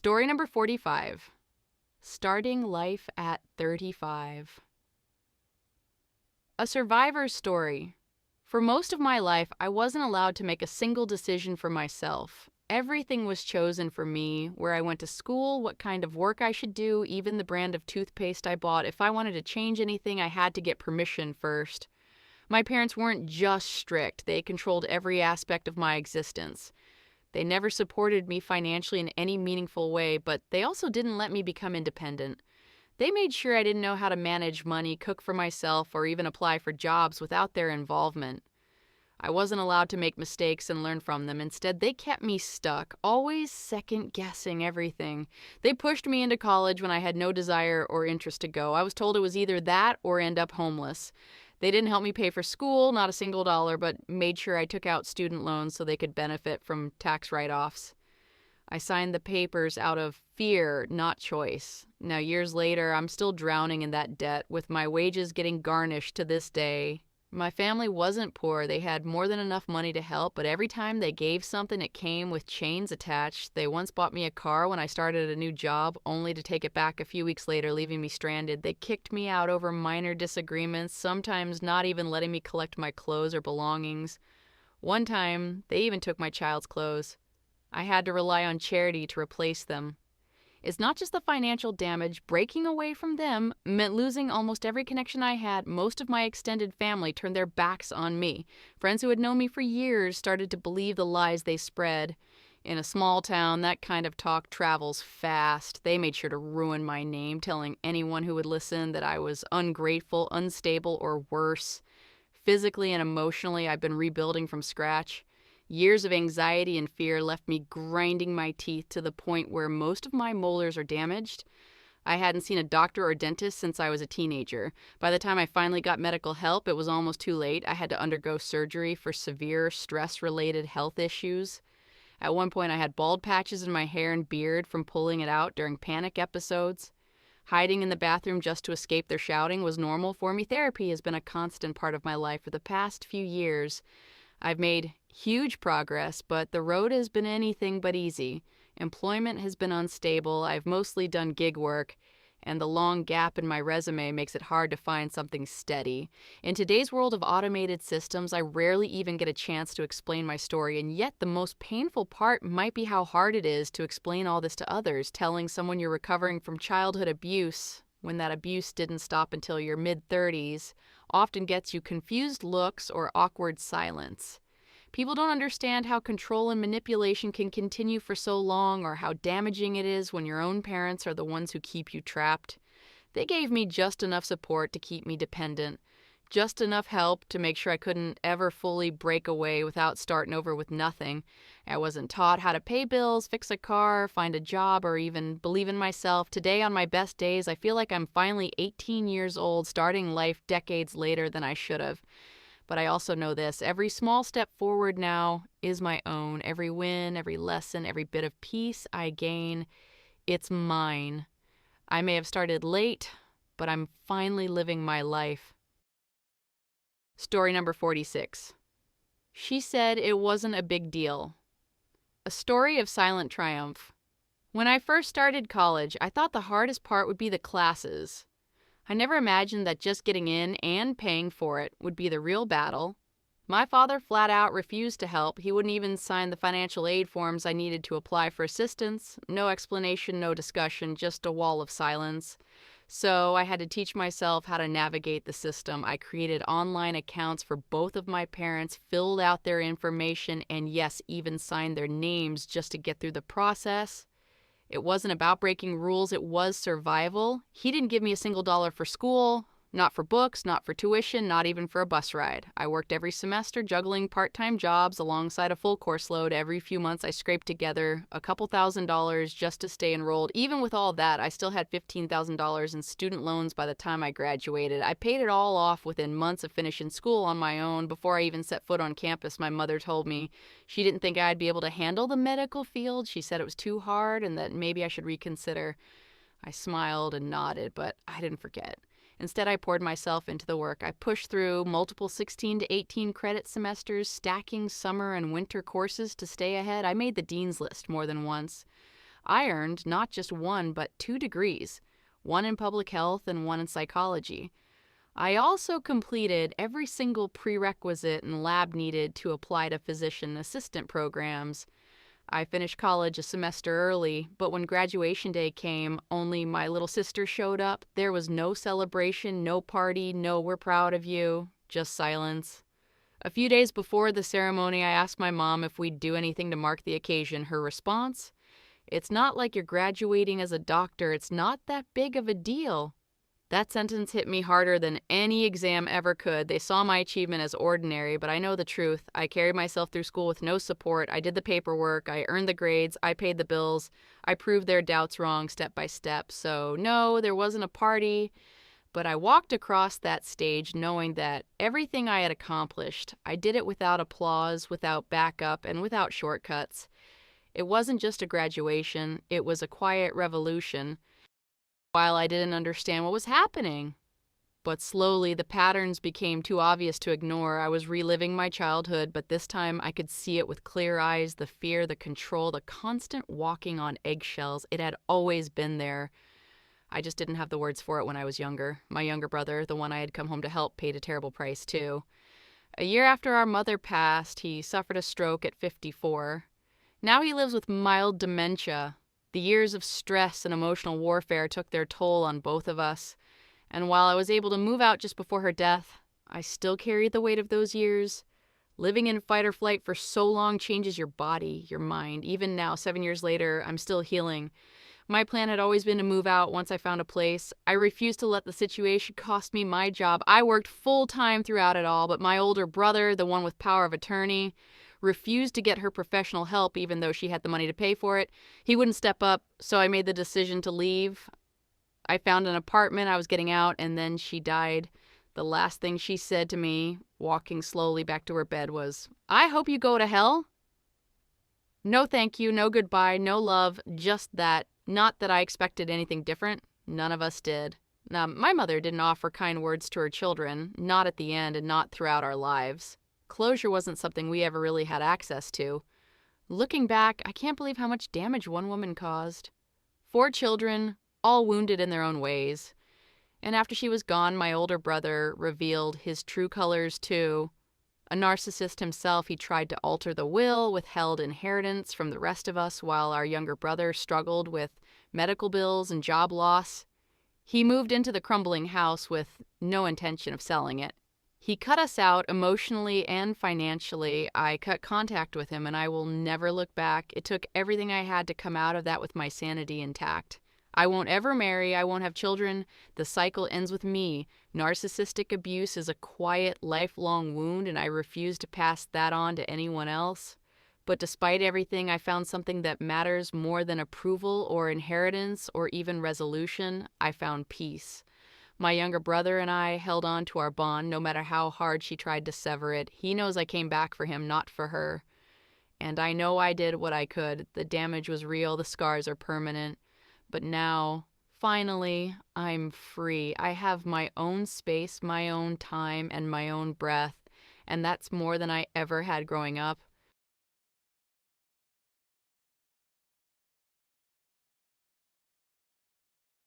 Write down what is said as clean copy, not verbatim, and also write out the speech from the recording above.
Story number 45. Starting life at 35. A survivor's story. For most of my life, I wasn't allowed to make a single decision for myself. Everything was chosen for me, where I went to school, what kind of work I should do, even the brand of toothpaste I bought. If I wanted to change anything, I had to get permission first. My parents weren't just strict, they controlled every aspect of my existence. They never supported me financially in any meaningful way, but they also didn't let me become independent. They made sure I didn't know how to manage money, cook for myself, or even apply for jobs without their involvement. I wasn't allowed to make mistakes and learn from them. Instead, they kept me stuck, always second-guessing everything. They pushed me into college when I had no desire or interest to go. I was told it was either that or end up homeless. They didn't help me pay for school, not a single dollar, but made sure I took out student loans so they could benefit from tax write-offs. I signed the papers out of fear, not choice. Now, years later, I'm still drowning in that debt, with my wages getting garnished to this day. My family wasn't poor. They had more than enough money to help, but every time they gave something, it came with chains attached. They once bought me a car when I started a new job, only to take it back a few weeks later, leaving me stranded. They kicked me out over minor disagreements, sometimes not even letting me collect my clothes or belongings. One time, they even took my child's clothes. I had to rely on charity to replace them. It's not just the financial damage. Breaking away from them meant losing almost every connection I had. Most of my extended family turned their backs on me. Friends who had known me for years started to believe the lies they spread. In a small town, that kind of talk travels fast. They made sure to ruin my name, telling anyone who would listen that I was ungrateful, unstable, or worse. Physically and emotionally, I've been rebuilding from scratch. Years of anxiety and fear left me grinding my teeth to the point where most of my molars are damaged. I hadn't seen a doctor or dentist since I was a teenager. By the time I finally got medical help, it was almost too late. I had to undergo surgery for severe stress-related health issues. At one point, I had bald patches in my hair and beard from pulling it out during panic episodes. Hiding in the bathroom just to escape their shouting was normal for me. Therapy has been a constant part of my life for the past few years. I've made huge progress, but the road has been anything but easy. Employment has been unstable. I've mostly done gig work, and the long gap in my resume makes it hard to find something steady. In today's world of automated systems, I rarely even get a chance to explain my story, and yet the most painful part might be how hard it is to explain all this to others. Telling someone you're recovering from childhood abuse when that abuse didn't stop until your mid-30s often gets you confused looks or awkward silence. People don't understand how control and manipulation can continue for so long, or how damaging it is when your own parents are the ones who keep you trapped. They gave me just enough support to keep me dependent, just enough help to make sure I couldn't ever fully break away without starting over with nothing. I wasn't taught how to pay bills, fix a car, find a job, or even believe in myself. Today, on my best days, I feel like I'm finally 18 years old, starting life decades later than I should have. But I also know this: every small step forward now is my own. Every win, every lesson, every bit of peace I gain, it's mine. I may have started late, but I'm finally living my life. Story number 46. She said it wasn't a big deal. A story of silent triumph. When I first started college, I thought the hardest part would be the classes. I never imagined that just getting in and paying for it would be the real battle. My father flat out refused to help. He wouldn't even sign the financial aid forms I needed to apply for assistance. No explanation, no discussion, just a wall of silence. So I had to teach myself how to navigate the system. I created online accounts for both of my parents, filled out their information, and yes, even signed their names just to get through the process. It wasn't about breaking rules, it was survival. He didn't give me a single dollar for school, not for books, not for tuition, not even for a bus ride. I worked every semester, juggling part-time jobs alongside a full course load. Every few months I scraped together a couple $1,000s just to stay enrolled. Even with all that, I still had $15,000 in student loans by the time I graduated. I paid it all off within months of finishing school on my own. Before I even set foot on campus, my mother told me she didn't think I'd be able to handle the medical field. She said it was too hard and that maybe I should reconsider. I smiled and nodded, but I didn't forget. Instead, I poured myself into the work. I pushed through multiple 16 to 18 credit semesters, stacking summer and winter courses to stay ahead. I made the dean's list more than once. I earned not just one, but 2 degrees, one in public health and one in psychology. I also completed every single prerequisite and lab needed to apply to physician assistant programs. I finished college a semester early, but when graduation day came, only my little sister showed up. There was no celebration, no party, no "we're proud of you," just silence. A few days before the ceremony, I asked my mom if we'd do anything to mark the occasion. Her response: "It's not like you're graduating as a doctor. It's not that big of a deal." That sentence hit me harder than any exam ever could. They saw my achievement as ordinary, but I know the truth. I carried myself through school with no support. I did the paperwork. I earned the grades. I paid the bills. I proved their doubts wrong step by step. So, no, there wasn't a party, but I walked across that stage knowing that everything I had accomplished, I did it without applause, without backup, and without shortcuts. It wasn't just a graduation, it was a quiet revolution. While I didn't understand what was happening. But slowly, the patterns became too obvious to ignore. I was reliving my childhood, but this time I could see it with clear eyes, the fear, the control, the constant walking on eggshells. It had always been there. I just didn't have the words for it when I was younger. My younger brother, the one I had come home to help, paid a terrible price too. A year after our mother passed, he suffered a stroke at 54. Now he lives with mild dementia. The years of stress and emotional warfare took their toll on both of us, and while I was able to move out just before her death, I still carried the weight of those years. Living in fight or flight for so long changes your body, your mind. Even now, 7 years later, I'm still healing. My plan had always been to move out once I found a place. I refused to let the situation cost me my job. I worked full-time throughout it all, but my older brother, the one with power of attorney, refused to get her professional help even though she had the money to pay for it. He wouldn't step up, so I made the decision to leave. I found an apartment, I was getting out, and then she died. The last thing she said to me, walking slowly back to her bed, was, "I hope you go to hell." No thank you, no goodbye, no love, just that. Not that I expected anything different. None of us did. Now, my mother didn't offer kind words to her children, not at the end and not throughout our lives. Closure wasn't something we ever really had access to. Looking back, I can't believe how much damage one woman caused. 4 children, all wounded in their own ways. And after she was gone, my older brother revealed his true colors too. A narcissist himself, he tried to alter the will, withheld inheritance from the rest of us while our younger brother struggled with medical bills and job loss. He moved into the crumbling house with no intention of selling it. He cut us out emotionally and financially. I cut contact with him, and I will never look back. It took everything I had to come out of that with my sanity intact. I won't ever marry. I won't have children. The cycle ends with me. Narcissistic abuse is a quiet, lifelong wound, and I refuse to pass that on to anyone else. But despite everything, I found something that matters more than approval or inheritance or even resolution. I found peace. My younger brother and I held on to our bond no matter how hard she tried to sever it. He knows I came back for him, not for her. And I know I did what I could. The damage was real, the scars are permanent. But now, finally, I'm free. I have my own space, my own time, and my own breath. And that's more than I ever had growing up.